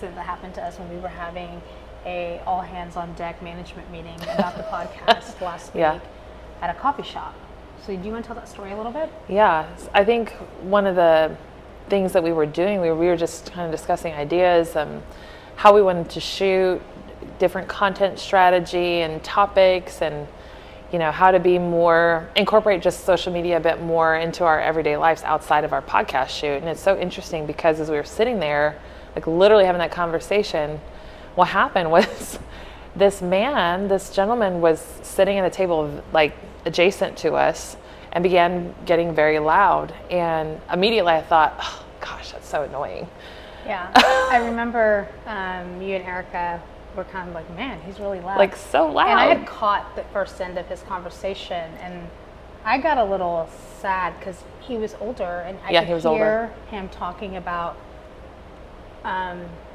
That happened to us when we were having a all hands on deck management meeting about the podcast last week at a coffee shop. So do you want to tell that story a little bit? Yeah, I think one of the things that we were doing, we were just kind of discussing ideas, how we wanted to shoot, different content strategy and topics, and how to be more, incorporate just social media a bit more into our everyday lives outside of our podcast shoot. And it's so interesting because as we were sitting there, like literally having that conversation, what happened was this gentleman was sitting at a table like adjacent to us and began getting very loud. And immediately I thought, oh gosh, that's so annoying. Yeah, I remember you and Erica were kind of like, man, he's really loud. Like so loud. And I had caught the first end of his conversation, and I got a little sad because he was older, and I could hear him talking about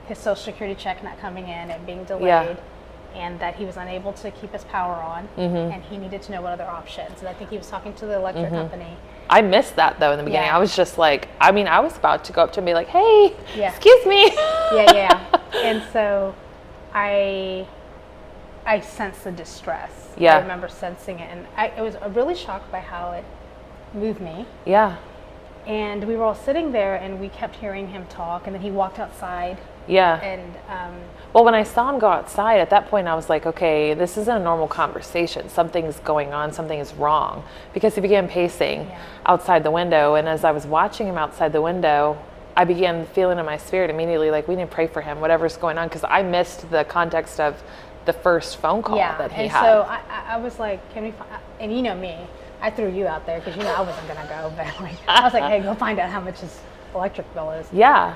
his Social Security check not coming in and being delayed, and that he was unable to keep his power on, and he needed to know what other options. And I think he was talking to the electric company. I missed that though in the beginning. I was just like, I was about to go up to him and be like, hey, excuse me. And so I sensed the distress. Yeah. I remember sensing it, and I was really shocked by how it moved me. Yeah. And we were all sitting there, and we kept hearing him talk, and then he walked outside. Yeah. And well, when I saw him go outside, at that point I was like, okay, this isn't a normal conversation. Something's going on. Something is wrong. Because he began pacing outside the window, and as I was watching him outside the window, I began feeling in my spirit immediately, like, we need to pray for him, whatever's going on, because I missed the context of the first phone call that he had. So I was like, can we and you know me, I threw you out there because I wasn't going to go, but I was like, hey, go find out how much his electric bill is. Yeah.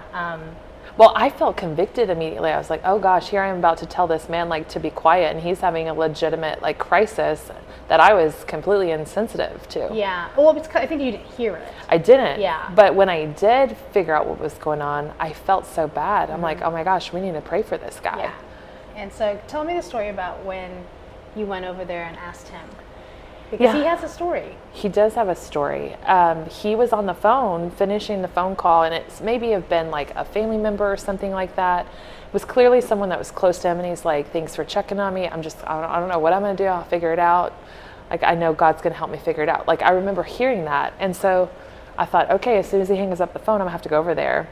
Well, I felt convicted immediately. I was like, oh gosh, here I am about to tell this man to be quiet, and he's having a legitimate crisis that I was completely insensitive to. Yeah. Well, because I think you didn't hear it. I didn't. Yeah. But when I did figure out what was going on, I felt so bad. I'm like, oh my gosh, we need to pray for this guy. Yeah. And so tell me the story about when you went over there and asked him. Because he has a story. He does have a story. He was on the phone, finishing the phone call, and it's maybe have been like a family member or something like that. It was clearly someone that was close to him, and he's like, thanks for checking on me. I don't know what I'm going to do. I'll figure it out. I know God's going to help me figure it out. I remember hearing that. And so I thought, okay, as soon as he hangs up the phone, I'm going to have to go over there.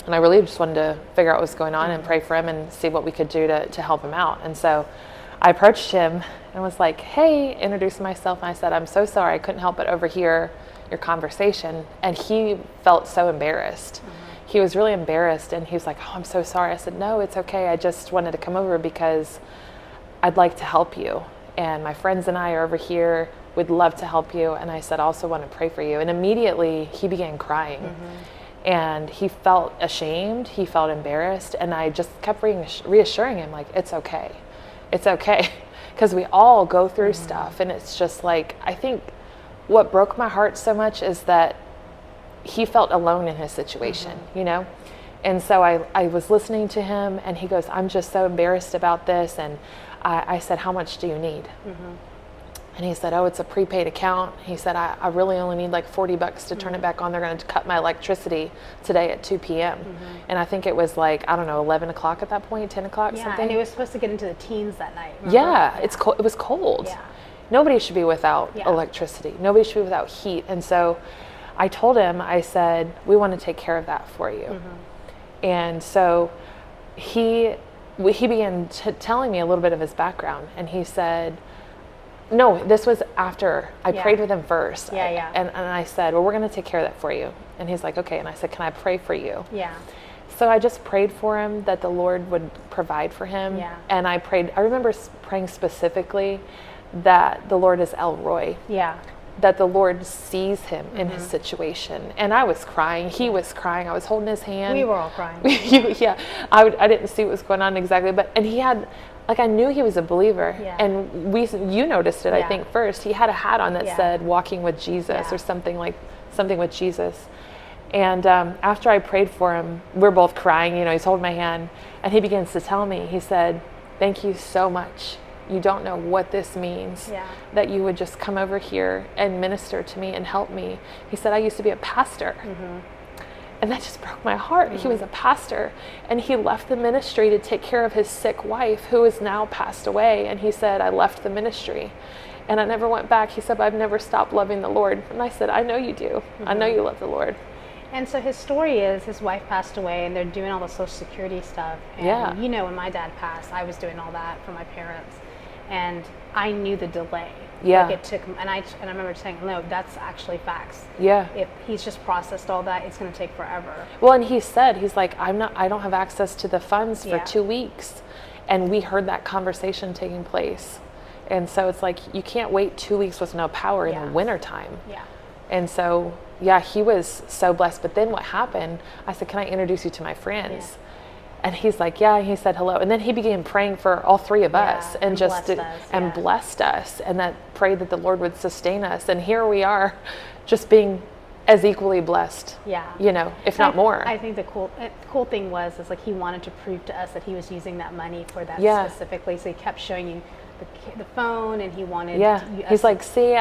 And I really just wanted to figure out what was going on and pray for him and see what we could do to help him out. And so I approached him and was like, hey, introduced myself, and I said, I'm so sorry, I couldn't help but overhear your conversation. And he felt so embarrassed. He was really embarrassed, and he was like, oh, I'm so sorry. I said, no, it's okay. I just wanted to come over because I'd like to help you. And my friends and I are over here, would love to help you. And I said, I also want to pray for you. And immediately he began crying. And he felt ashamed, he felt embarrassed, and I just kept reassuring him, it's okay. It's okay. Because we all go through stuff, and it's just I think what broke my heart so much is that he felt alone in his situation, And so I was listening to him, and he goes, I'm just so embarrassed about this. And I said, how much do you need? And he said, oh, it's a prepaid account. He said, I really only need $40 to turn it back on. They're going to cut my electricity today at 2 p.m. And I think it was 11 o'clock at that point, 10 o'clock, something. And he was supposed to get into the teens that night. Remember? Yeah, it's cold. It was cold. Yeah. Nobody should be without electricity. Nobody should be without heat. And so I told him, I said, we want to take care of that for you. And so he began telling me a little bit of his background, and he said, no, this was after I prayed with him first. And I said, well, we're going to take care of that for you. And he's like, okay. And I said, can I pray for you? Yeah. So I just prayed for him that the Lord would provide for him. Yeah. And I remember praying specifically that the Lord is El Roy. Yeah. That the Lord sees him in his situation. And I was crying. He was crying. I was holding his hand. We were all crying. I didn't see what was going on exactly. And he had, I knew he was a believer. Yeah. And you noticed it, I think, first. He had a hat on that said, walking with Jesus or something with Jesus. And after I prayed for him, we're both crying. He's holding my hand. And he begins to tell me, he said, thank you so much. You don't know what this means, that you would just come over here and minister to me and help me. He said, I used to be a pastor. And that just broke my heart. He was a pastor, and he left the ministry to take care of his sick wife, who has now passed away. And he said, I left the ministry and I never went back. He said, I've never stopped loving the Lord. And I said, I know you do. I know you love the Lord. And so his story is his wife passed away and they're doing all the Social Security stuff. And you know, when my dad passed, I was doing all that for my parents. And I knew the delay. Yeah. Like it took, and I remember saying, no, that's actually facts. Yeah. If he's just processed all that, it's going to take forever. Well, and he said, he's like, I don't have access to the funds for 2 weeks. And we heard that conversation taking place. And so it's like, you can't wait 2 weeks with no power in the wintertime. Yeah. And so, he was so blessed. But then what happened, I said, can I introduce you to my friends? Yeah. And he's like, yeah, and he said hello. And then he began praying for all three of us and just blessed us and that prayed that the Lord would sustain us. And here we are just being as equally blessed, you know, if not more. I think the cool thing was like he wanted to prove to us that he was using that money for that specifically. So he kept showing you the phone, and he wanted he's like, see,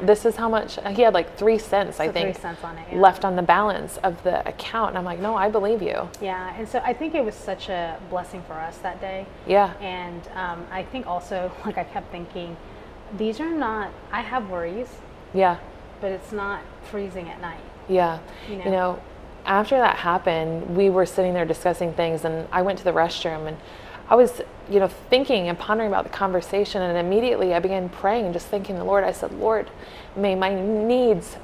this is how much he had, like 3 cents, I think, 3 cents on it, left on the balance of the account. And I'm like, no, I believe you. And so I think it was such a blessing for us that day. And I think also, like, I kept thinking, these are not, I have worries, but it's not freezing at night. You know, after that happened, we were sitting there discussing things, and I went to the restroom, and I was, you know, thinking and pondering about the conversation, and immediately I began praying, just thanking the Lord. I said, Lord, may my needs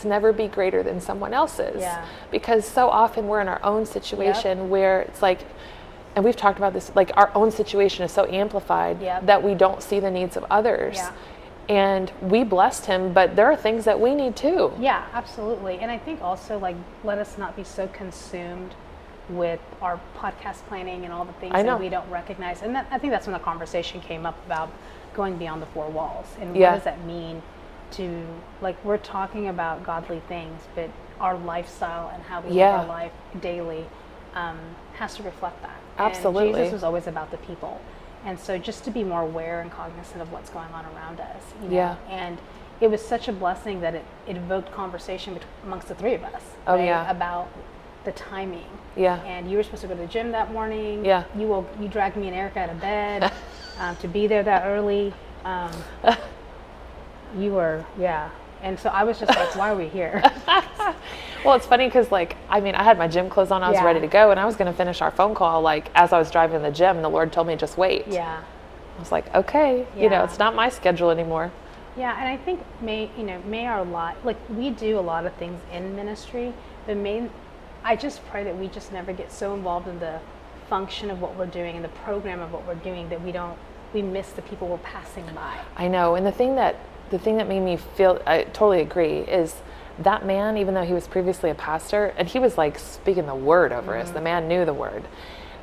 never be greater than someone else's. Because so often we're in our own situation where it's like, and we've talked about this, like our own situation is so amplified that we don't see the needs of others. And we blessed him, but there are things that we need too. Yeah, absolutely. And I think also, like, let us not be so consumed with our podcast planning and all the things that we don't recognize. And I think that's when the conversation came up about going beyond the 4 walls. And what does that mean to, like, we're talking about godly things, but our lifestyle and how we live our life daily has to reflect that. Absolutely. And Jesus was always about the people. And so just to be more aware and cognizant of what's going on around us. You know? And it was such a blessing that it evoked conversation amongst the 3 of us. About the timing. And you were supposed to go to the gym that morning. You dragged me and Erica out of bed to be there that early. You were, And so I was just like, why are we here? Well, it's funny because, like, I mean, I had my gym clothes on. I was ready to go, and I was going to finish our phone call, like, as I was driving to the gym, and the Lord told me, just wait. I was like, okay, you know, it's not my schedule anymore. And I think may our life, like, we do a lot of things in ministry, but I just pray that we just never get so involved in the function of what we're doing and the program of what we're doing that we miss the people we're passing by. I know, and the thing that made me feel, I totally agree, is that man, even though he was previously a pastor, and he was like speaking the word over us, the man knew the word,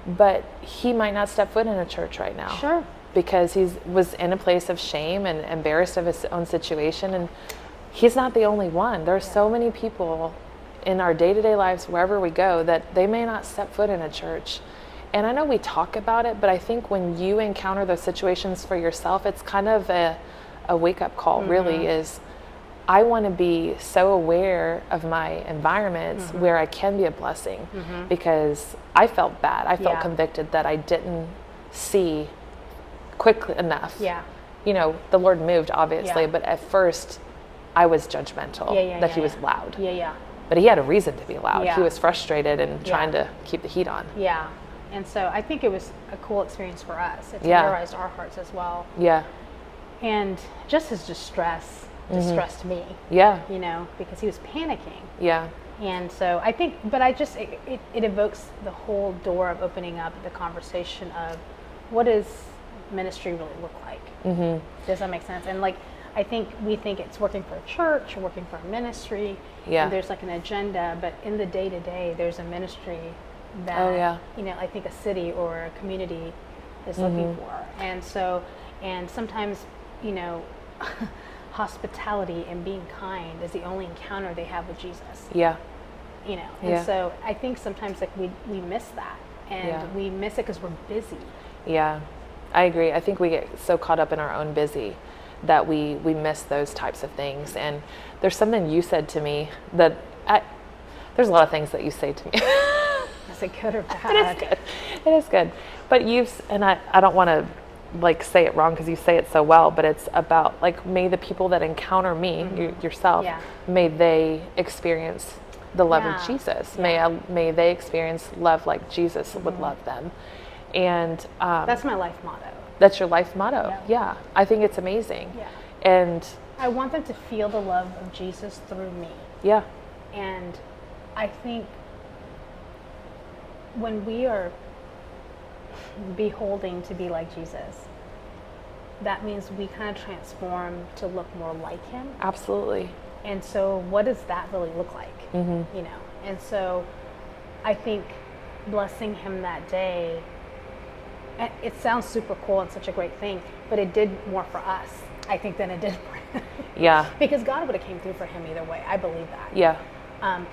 but he might not step foot in a church right now. Because he was in a place of shame and embarrassed of his own situation, and he's not the only one. There's so many people in our day-to-day lives, wherever we go, that they may not step foot in a church. And I know we talk about it, but I think when you encounter those situations for yourself, it's kind of a wake-up call, really, is I want to be so aware of my environments where I can be a blessing, because I felt bad. I felt convicted that I didn't see quickly enough. You know, the Lord moved, obviously, but at first I was judgmental that he was loud. But he had a reason to be loud. He was frustrated and trying to keep the heat on. And so I think it was a cool experience for us. It terrorized our hearts as well. And just his distressed me. You know, because he was panicking. And so I think, but it evokes the whole door of opening up the conversation of what does ministry really look like? Does that make sense? And, like, I think we think it's working for a church or working for a ministry, and there's like an agenda, but in the day-to-day, there's a ministry that, you know, I think a city or a community is looking for. And so, and sometimes, you know, hospitality and being kind is the only encounter they have with Jesus. You know, and so I think sometimes, like, we miss that, and we miss it because we're busy. I agree. I think we get so caught up in our own busy that we miss those types of things. And there's something you said to me that There's a lot of things that you say to me. Is it good or bad? It is good. It is good. But and I don't want to like say it wrong because you say it so well, but it's about like, may the people that encounter me, yourself, may they experience the love of Jesus. May they experience love like Jesus would love them. And that's my life motto. That's your life motto. Yeah. I think it's amazing. Yeah. And I want them to feel the love of Jesus through me. Yeah. And I think when we are beholding to be like Jesus, that means we kind of transform to look more like him. Absolutely. And so what does that really look like? You know? And so I think blessing him that day, and it sounds super cool and such a great thing, but it did more for us, I think, than it did for him. Yeah. Because God would have came through for him either way. I believe that. Yeah.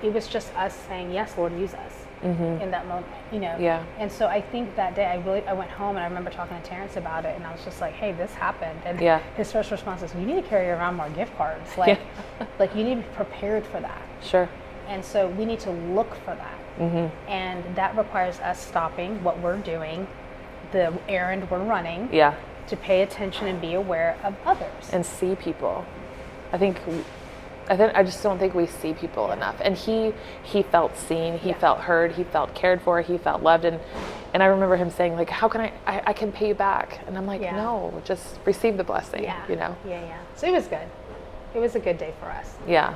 It was just us saying, yes, Lord, use us in that moment, you know? Yeah. And so I think that day I went home and I remember talking to Terrence about it, and I was just like, hey, this happened. And his first response is, you need to carry around more gift cards. Like, like you need to be prepared for that. Sure. And so we need to look for that. And that requires us stopping what we're doing, the errand we're running, to pay attention and be aware of others. And see people. I just don't think we see people enough. And he felt seen, he felt heard, he felt cared for, he felt loved. And I remember him saying, like, how can I can pay you back? And I'm like, no, just receive the blessing, you know? Yeah. So it was good. It was a good day for us. Yeah.